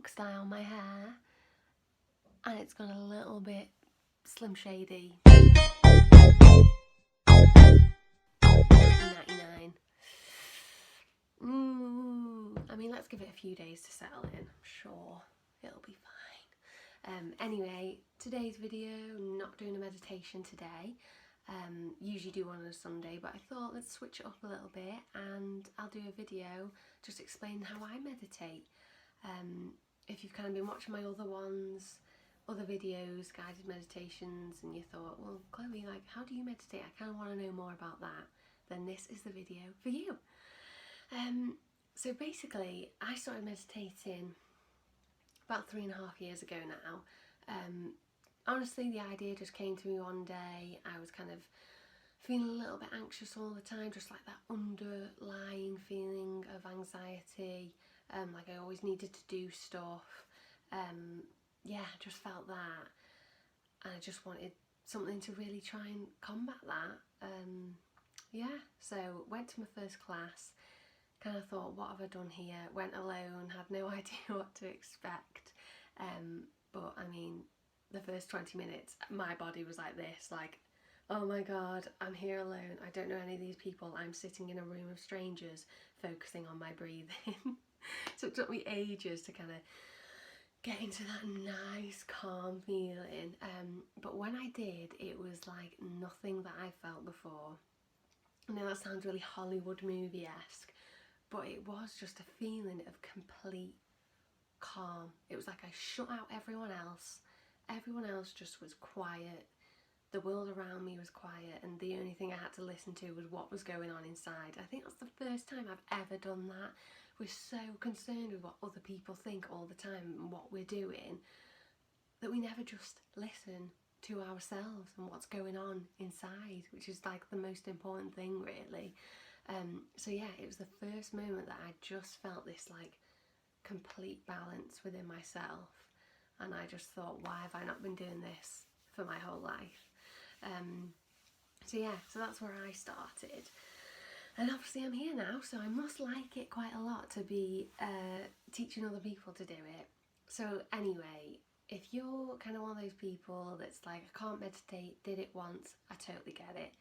punk style my hair, and it's gone a little bit Slim Shady. 1999. I mean, let's give it a few days to settle in. I'm sure it'll be fine. Anyway, today's video, not doing a meditation today. Usually do one on a Sunday, but I thought let's switch it up a little bit and I'll do a video just explaining how I meditate. If you've kind of been watching my other videos, guided meditations, and you thought, well, Chloe, like, how do you meditate? I kind of want to know more about that. Then this is the video for you. So basically, I started meditating about 3.5 years ago now. Honestly, the idea just came to me one day. I was kind of feeling a little bit anxious all the time, just like that underlying feeling of anxiety, like I always needed to do stuff. Yeah, I just felt that, and I just wanted something to really try and combat that. Yeah, so went to my first class, kind of thought, what have I done here? Went alone, had no idea what to expect, but I mean, the first 20 minutes my body was like this, like, oh my god, I'm here alone, I don't know any of these people, I'm sitting in a room of strangers focusing on my breathing. So it took me ages to kind of get into that nice calm feeling, but when I did, it was like nothing that I felt before. I know that sounds really Hollywood movie-esque, but it was just a feeling of complete calm. It was like I shut out everyone else just was quiet, the world around me was quiet, and the only thing I had to listen to was what was going on inside. I think that's the first time I've ever done that. We're so concerned with what other people think all the time and what we're doing that we never just listen to ourselves and what's going on inside, which is like the most important thing, really. So yeah, it was the first moment that I just felt this like complete balance within myself, and I just thought, why have I not been doing this for my whole life? So yeah, so that's where I started, and obviously I'm here now, so I must like it quite a lot to be teaching other people to do it. So anyway, if you're kind of one of those people that's like, I can't meditate, did it once, I totally get it.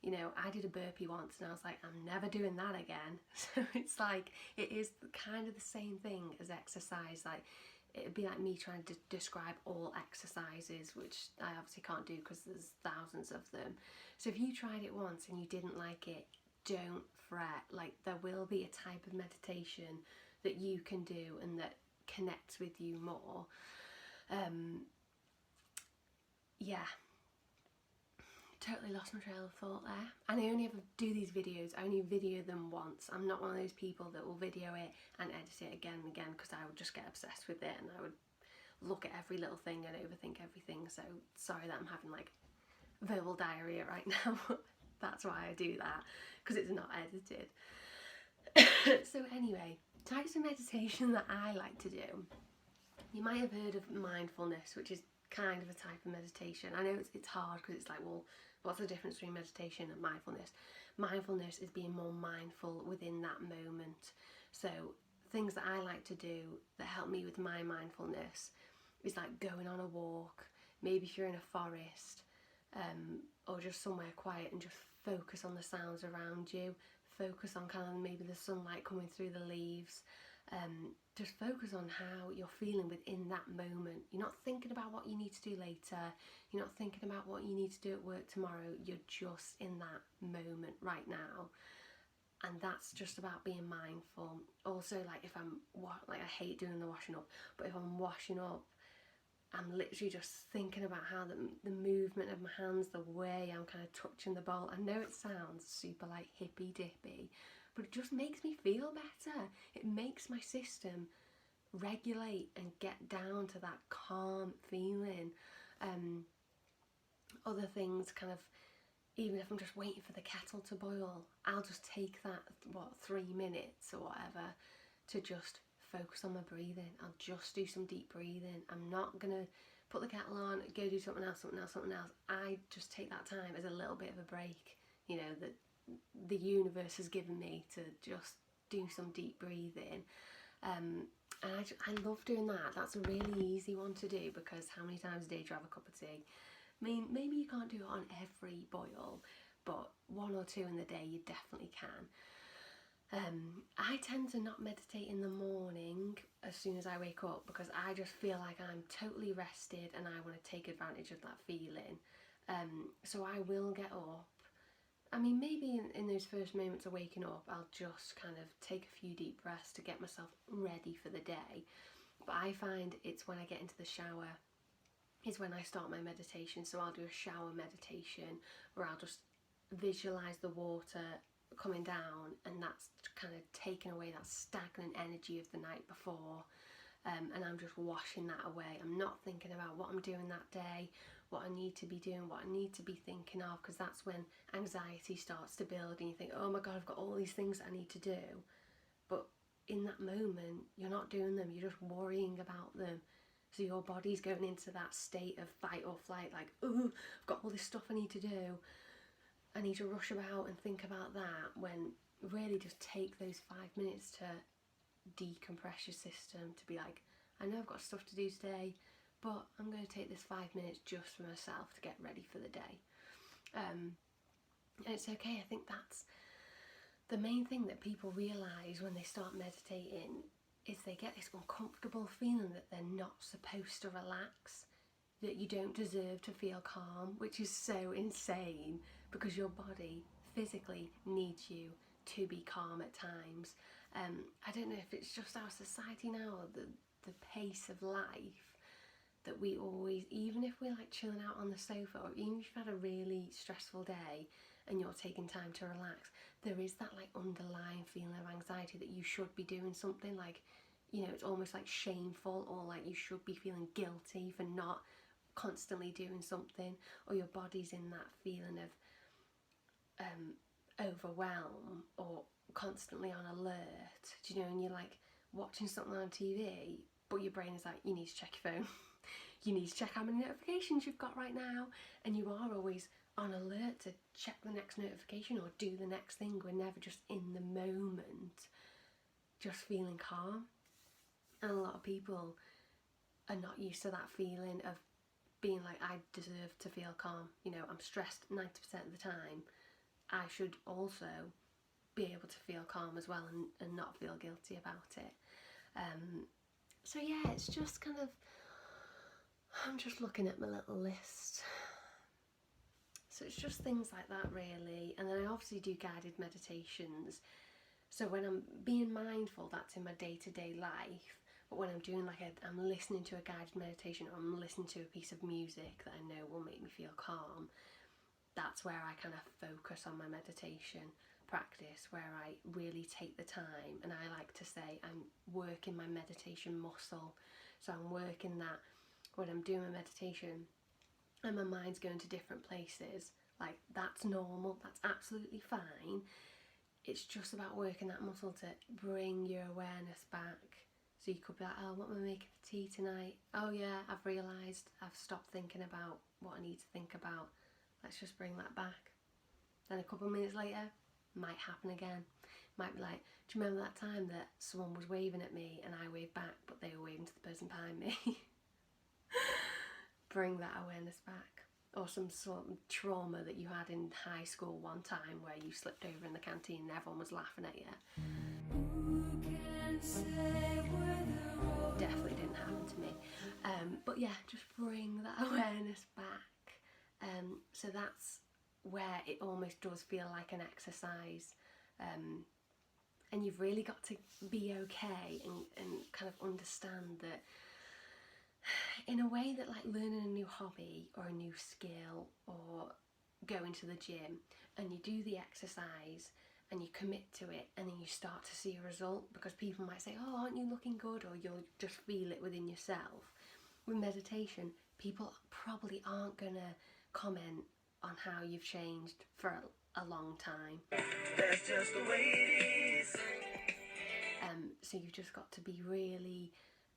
You know, I did a burpee once and I was like, I'm never doing that again. So it's like, it is kind of the same thing as exercise. Like, it'd be like me trying to describe all exercises, which I obviously can't do because there's thousands of them. So if you tried it once and you didn't like it, don't fret. Like, there will be a type of meditation that you can do and that connects with you more. Yeah, totally lost my trail of thought there. And I only ever do these videos, I only video them once. I'm not one of those people that will video it and edit it again and again, because I would just get obsessed with it and I would look at every little thing and overthink everything. So sorry that I'm having like verbal diarrhea right now. That's why I do that, because it's not edited. So anyway, types of meditation that I like to do. You might have heard of mindfulness, which is kind of a type of meditation. I know it's hard because it's like, well, what's the difference between meditation and mindfulness? Mindfulness is being more mindful within that moment. So things that I like to do that help me with my mindfulness is like going on a walk, maybe if you're in a forest, or just somewhere quiet, and just focus on the sounds around you, focus on kind of maybe the sunlight coming through the leaves. Just focus on how you're feeling within that moment. You're not thinking about what you need to do later, you're not thinking about what you need to do at work tomorrow, you're just in that moment right now. And that's just about being mindful. Also, like, if I'm, like, I hate doing the washing up, but if I'm washing up, I'm literally just thinking about how the movement of my hands, the way I'm kind of touching the bowl. I know it sounds super like hippy dippy, but it just makes me feel better. It makes my system regulate and get down to that calm feeling. Other things, kind of, even if I'm just waiting for the kettle to boil, I'll just take that, 3 minutes or whatever, to just focus on my breathing. I'll just do some deep breathing. I'm not gonna put the kettle on, go do something else. I just take that time as a little bit of a break, you know, that the universe has given me to just do some deep breathing. And I love doing that. That's a really easy one to do, because how many times a day do you have a cup of tea? I mean, maybe you can't do it on every boil, but 1 or 2 in the day you definitely can. I tend to not meditate in the morning as soon as I wake up, because I just feel like I'm totally rested and I want to take advantage of that feeling. So I will get up. I mean, maybe in those first moments of waking up, I'll just kind of take a few deep breaths to get myself ready for the day. But I find it's when I get into the shower is when I start my meditation. So I'll do a shower meditation where I'll just visualise the water coming down, and that's kind of taking away that stagnant energy of the night before, and I'm just washing that away. I'm not thinking about what I'm doing that day, what I need to be doing, what I need to be thinking of, because that's when anxiety starts to build and you think, oh my god, I've got all these things I need to do, but in that moment you're not doing them, you're just worrying about them. So your body's going into that state of fight or flight, like, oh, I've got all this stuff I need to do, I need to rush about and think about that, when really just take those 5 minutes to decompress your system, to be like, I know I've got stuff to do today, but I'm going to take this 5 minutes just for myself to get ready for the day. And it's okay. I think that's the main thing that people realise when they start meditating, is they get this uncomfortable feeling that they're not supposed to relax, that you don't deserve to feel calm, which is so insane, because your body physically needs you to be calm at times. I don't know if it's just our society now, or the pace of life, that we always, even if we're like chilling out on the sofa, or even if you've had a really stressful day and you're taking time to relax, there is that like underlying feeling of anxiety that you should be doing something, like, you know, it's almost like shameful, or like you should be feeling guilty for not constantly doing something, or your body's in that feeling of overwhelm, or constantly on alert, do you know, and you're like watching something on TV, but your brain is like, you need to check your phone, you need to check how many notifications you've got right now, and you are always on alert to check the next notification or do the next thing. We're never just in the moment, just feeling calm. And a lot of people are not used to that feeling of being like, I deserve to feel calm, you know, I'm stressed 90% of the time, I should also be able to feel calm as well, and not feel guilty about it. So yeah, it's just kind of, I'm just looking at my little list. So it's just things like that really. And then I obviously do guided meditations. So when I'm being mindful, that's in my day-to-day life. But when I'm doing like I'm listening to a guided meditation, or I'm listening to a piece of music that I know will make me feel calm, that's where I kind of focus on my meditation practice, where I really take the time, and I like to say I'm working my meditation muscle. So I'm working that when I'm doing my meditation and my mind's going to different places, like, that's normal, that's absolutely fine. It's just about working that muscle to bring your awareness back. So you could be like, oh, what am I making for tea tonight? Oh yeah, I've realised I've stopped thinking about what I need to think about. Let's just bring that back. Then a couple of minutes later, might happen again. Might be like, do you remember that time that someone was waving at me and I waved back, but they were waving to the person behind me? Bring that awareness back. Or some sort of trauma that you had in high school one time, where you slipped over in the canteen and everyone was laughing at you. Definitely didn't happen to me. But yeah, just bring that awareness back. So that's where it almost does feel like an exercise. And you've really got to be okay and kind of understand that, in a way that like learning a new hobby or a new skill, or going to the gym, and you do the exercise and you commit to it, and then you start to see a result, because people might say, oh, aren't you looking good, or you'll just feel it within yourself. With meditation, people probably aren't gonna comment on how you've changed for a long time. That's just the way it is. So you've just got to be really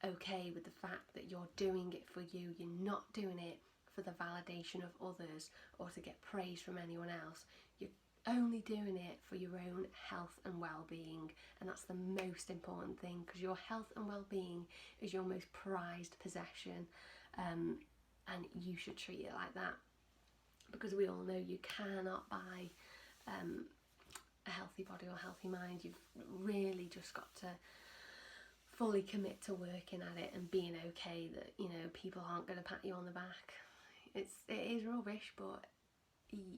okay with the fact that you're doing it for you. You're not doing it for the validation of others or to get praise from anyone else. You're only doing it for your own health and well-being, and that's the most important thing, because your health and well-being is your most prized possession, and you should treat it like that, because we all know you cannot buy a healthy body or a healthy mind. You've really just got to fully commit to working at it and being okay that, you know, people aren't going to pat you on the back. It is rubbish, but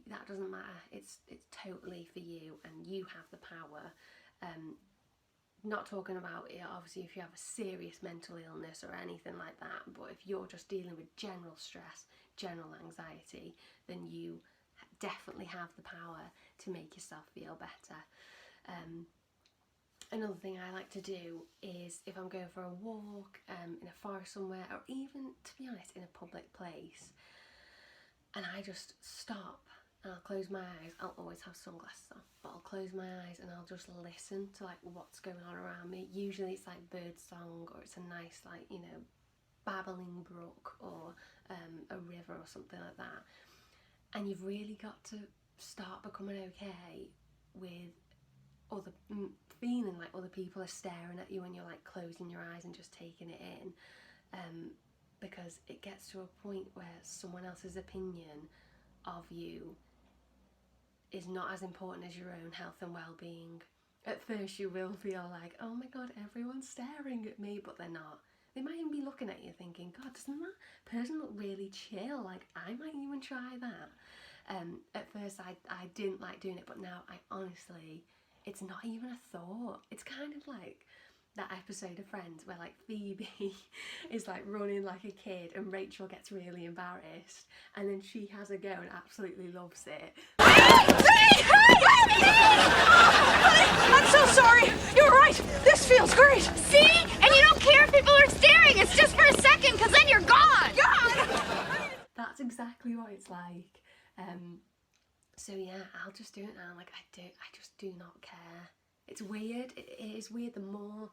that doesn't matter. It's totally for you, and you have the power. Not talking about it, obviously, if you have a serious mental illness or anything like that, but if you're just dealing with general stress, general anxiety, then you definitely have the power to make yourself feel better. Another thing I like to do is, if I'm going for a walk in a forest somewhere, or even, to be honest, in a public place, and I just stop and I'll close my eyes. I'll always have sunglasses on, but I'll close my eyes and I'll just listen to like what's going on around me. Usually it's like bird song, or it's a nice, like, you know, babbling brook, or a river or something like that. And you've really got to start becoming okay with other feeling like other people are staring at you when you're like closing your eyes and just taking it in, because it gets to a point where someone else's opinion of you is not as important as your own health and well-being. At first you will feel like, oh my god, everyone's staring at me, but they're not. They might even be looking at you thinking, god, doesn't that person look really chill, like I might even try that. At first I didn't like doing it, but now I honestly, it's not even a thought. It's kind of like that episode of Friends where like Phoebe is like running like a kid and Rachel gets really embarrassed, and then she has a go and absolutely loves it. I'm so sorry. You're right. This feels great. See? And you don't care if people are staring. It's just for a second, because then you're gone. God! That's exactly what it's like. So yeah, I'll just do it now. Like I just do not care. It's weird. It is weird. The more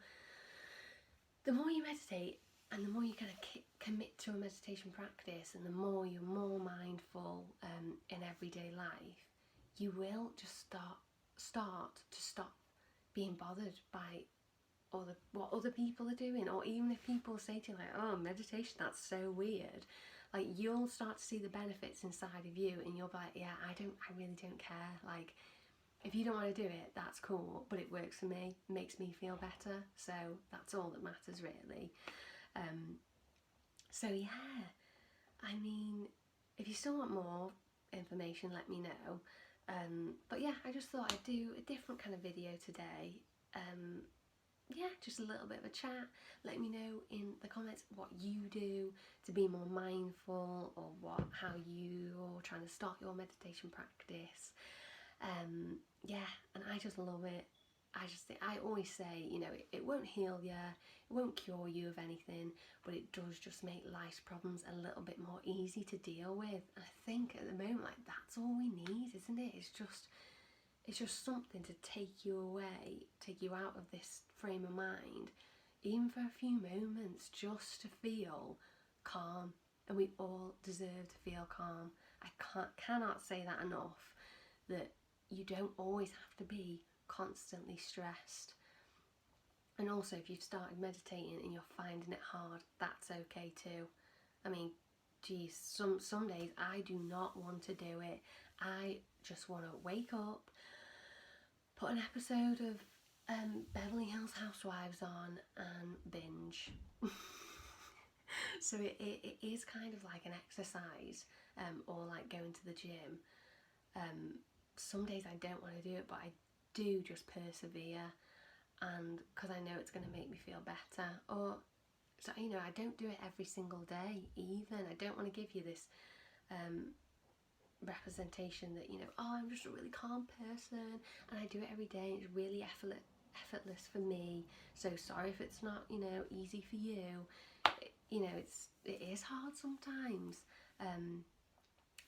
you meditate, and the more you kind of commit to a meditation practice, and the more you're more mindful in everyday life, you will just start to stop being bothered by what other people are doing, or even if people say to you like, oh, meditation, that's so weird, like you'll start to see the benefits inside of you, and you'll be like, yeah, I really don't care. Like, if you don't want to do it, that's cool, but it works for me, makes me feel better, so that's all that matters really. So yeah, I mean, if you still want more information, let me know. But yeah, I just thought I'd do a different kind of video today. Yeah, just a little bit of a chat. Let me know in the comments what you do to be more mindful, or how you're trying to start your meditation practice. Yeah, and I just love it. I always say, you know, it won't heal you, it won't cure you of anything, but it does just make life's problems a little bit more easy to deal with. And I think at the moment, like, that's all we need, isn't it? It's just something to take you away, take you out of this frame of mind, even for a few moments, just to feel calm. And we all deserve to feel calm. I cannot say that enough, that you don't always have to be constantly stressed. And also, if you've started meditating and you're finding it hard, that's okay too. I mean, geez, some days I do not want to do it. I just want to wake up, put an episode of Beverly Hills Housewives on, and binge. So it is kind of like an exercise, or like going to the gym. Some days I don't want to do it, but I do just persevere, and because I know it's going to make me feel better. Or, so, you know, I don't do it every single day even. I don't want to give you this representation that, you know, oh, I'm just a really calm person and I do it every day and it's really effortless for me. So sorry if it's not, you know, easy for you. You know, it is hard sometimes, and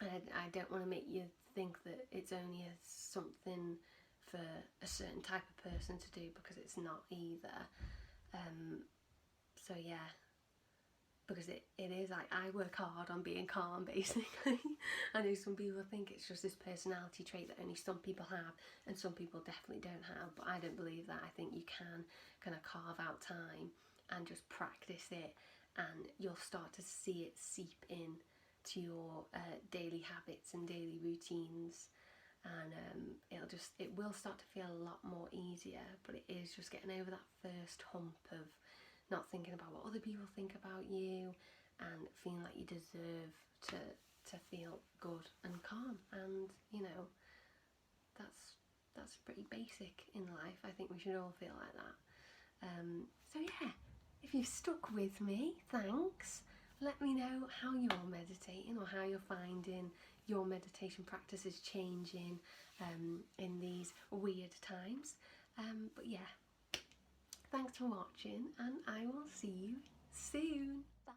I don't want to make you think that it's only something for a certain type of person to do, because it's not either. So yeah, because it is like, I work hard on being calm basically. I know some people think it's just this personality trait that only some people have and some people definitely don't have, but I don't believe that. I think you can kind of carve out time and just practice it, and you'll start to see it seep in to your daily habits and daily routines, and it will start to feel a lot more easier. But it is just getting over that first hump of not thinking about what other people think about you, and feeling like you deserve to feel good and calm. And you know, that's pretty basic in life. I think we should all feel like that. So yeah, if you've stuck with me, thanks. Let me know how you're meditating, or how you're finding your meditation practices changing in these weird times. But yeah, thanks for watching, and I will see you soon. Bye.